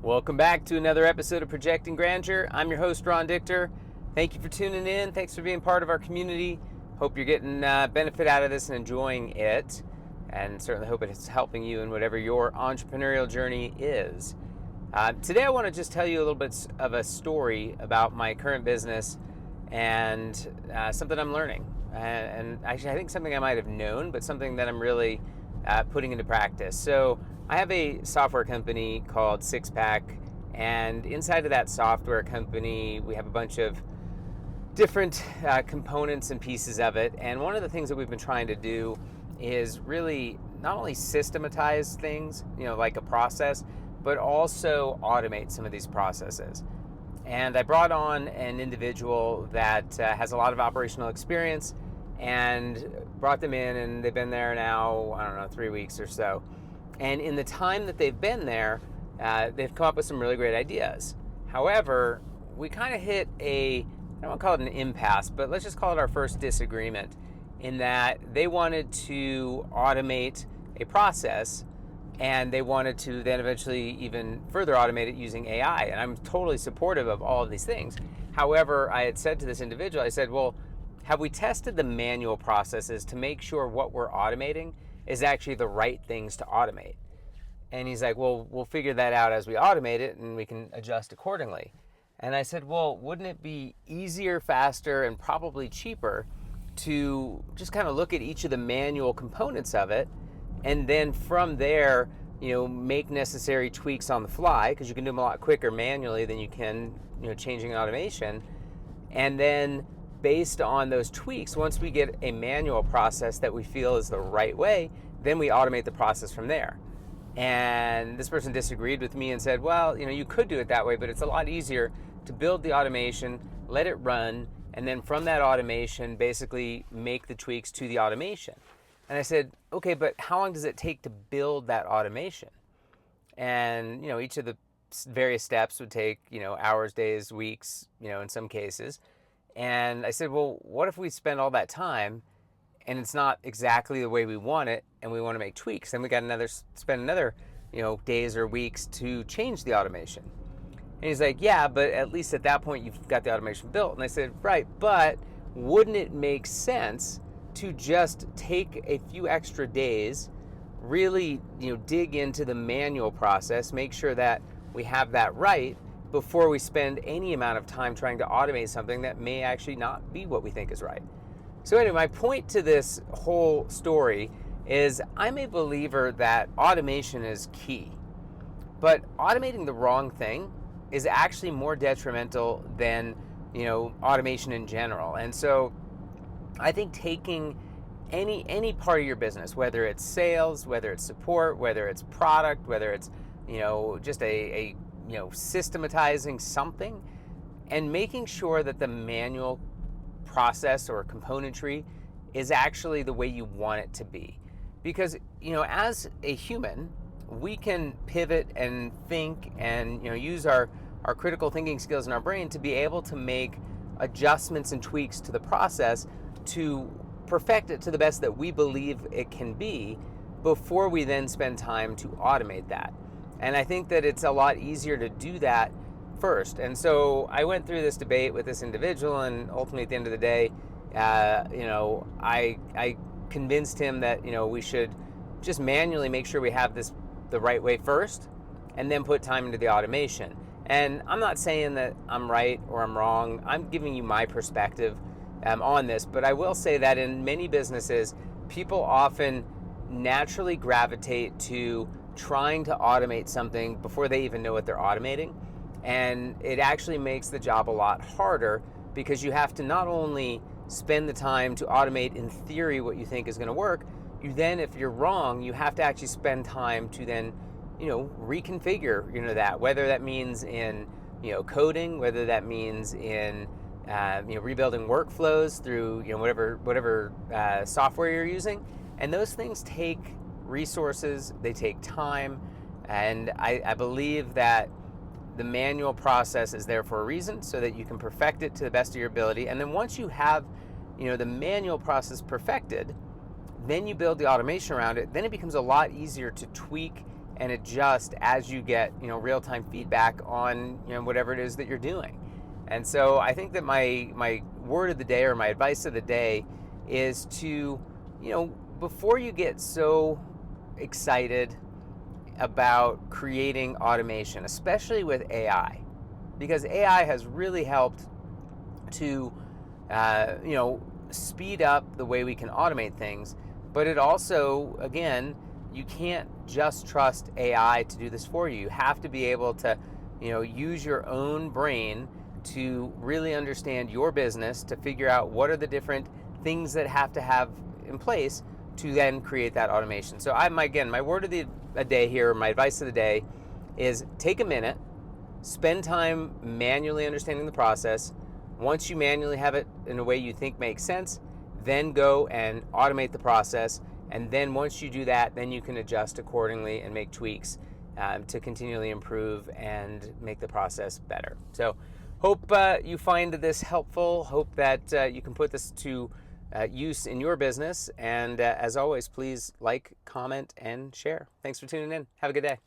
Welcome back to another episode of Projecting Grandeur. I'm your host, Ron Dichter. Thank you for tuning in. Thanks for being part of our community. Hope you're getting benefit out of this and enjoying it. And certainly hope it's helping you in whatever your entrepreneurial journey is. Today I want to just tell you a little bit of a story about my current business and something I'm learning. And actually I think something I might have known, but something that I'm really putting into practice. So I have a software company called Sixpack, and inside of that software company, we have a bunch of different components and pieces of it. And one of the things that we've been trying to do is really not only systematize things, like a process, but also automate some of these processes. And I brought on an individual that has a lot of operational experience and brought them in, and they've been there now, 3 weeks or so. And in the time that they've been there, they've come up with some really great ideas. However, we kind of hit I don't want to call it an impasse, but let's just call it our first disagreement, in that they wanted to automate a process and they wanted to then eventually even further automate it using AI. And I'm totally supportive of all of these things. However, I had said to this individual, I said, well, have we tested the manual processes to make sure what we're automating is actually the right things to automate? And he's like, well, we'll figure that out as we automate it and we can adjust accordingly. And I said, well, wouldn't it be easier, faster, and probably cheaper to just kind of look at each of the manual components of it, and then from there, make necessary tweaks on the fly, because you can do them a lot quicker manually than you can, changing automation. And then based on those tweaks, once we get a manual process that we feel is the right way, then we automate the process from there. And this person disagreed with me and said, well, you could do it that way, but it's a lot easier to build the automation, let it run, and then from that automation, basically make the tweaks to the automation. And I said, okay, but how long does it take to build that automation? And, each of the various steps would take, hours, days, weeks, in some cases. And I said, well, what if we spend all that time and it's not exactly the way we want it and we want to make tweaks? Then we got spend another, days or weeks to change the automation. And he's like, yeah, but at least at that point you've got the automation built. And I said, right, but wouldn't it make sense to just take a few extra days, really, dig into the manual process, make sure that we have that right before we spend any amount of time trying to automate something that may actually not be what we think is right? So anyway, my point to this whole story is I'm a believer that automation is key, but automating the wrong thing is actually more detrimental than, automation in general. And so I think taking any part of your business, whether it's sales, whether it's support, whether it's product, whether it's, just a systematizing something, and making sure that the manual process or componentry is actually the way you want it to be. Because, as a human, we can pivot and think and, use our critical thinking skills in our brain to be able to make adjustments and tweaks to the process to perfect it to the best that we believe it can be before we then spend time to automate that. And I think that it's a lot easier to do that first. And so I went through this debate with this individual, and ultimately at the end of the day, I convinced him that, we should just manually make sure we have this the right way first, and then put time into the automation. And I'm not saying that I'm right or I'm wrong. I'm giving you my perspective on this, but I will say that in many businesses, people often naturally gravitate to trying to automate something before they even know what they're automating. And it actually makes the job a lot harder, because you have to not only spend the time to automate in theory what you think is going to work, you then, if you're wrong, you have to actually spend time to then, reconfigure, that, whether that means in, coding, whether that means in, rebuilding workflows through, whatever software you're using. And those things take resources, they take time, and I believe that the manual process is there for a reason, so that you can perfect it to the best of your ability. And then once you have, the manual process perfected, then you build the automation around it. Then it becomes a lot easier to tweak and adjust as you get, real-time feedback on, whatever it is that you're doing. And so I think that my word of the day, or my advice of the day, is to, before you get so excited about creating automation, especially with AI, because AI has really helped to, speed up the way we can automate things. But it also, again, you can't just trust AI to do this for you. You have to be able to, use your own brain to really understand your business, to figure out what are the different things that have to have in place to then create that automation. So my word of the day here, my advice of the day, is take a minute, spend time manually understanding the process. Once you manually have it in a way you think makes sense, then go and automate the process. And then once you do that, then you can adjust accordingly and make tweaks to continually improve and make the process better. So hope you find this helpful. Hope that you can put this to use in your business. And as always, please like, comment, and share. Thanks for tuning in. Have a good day.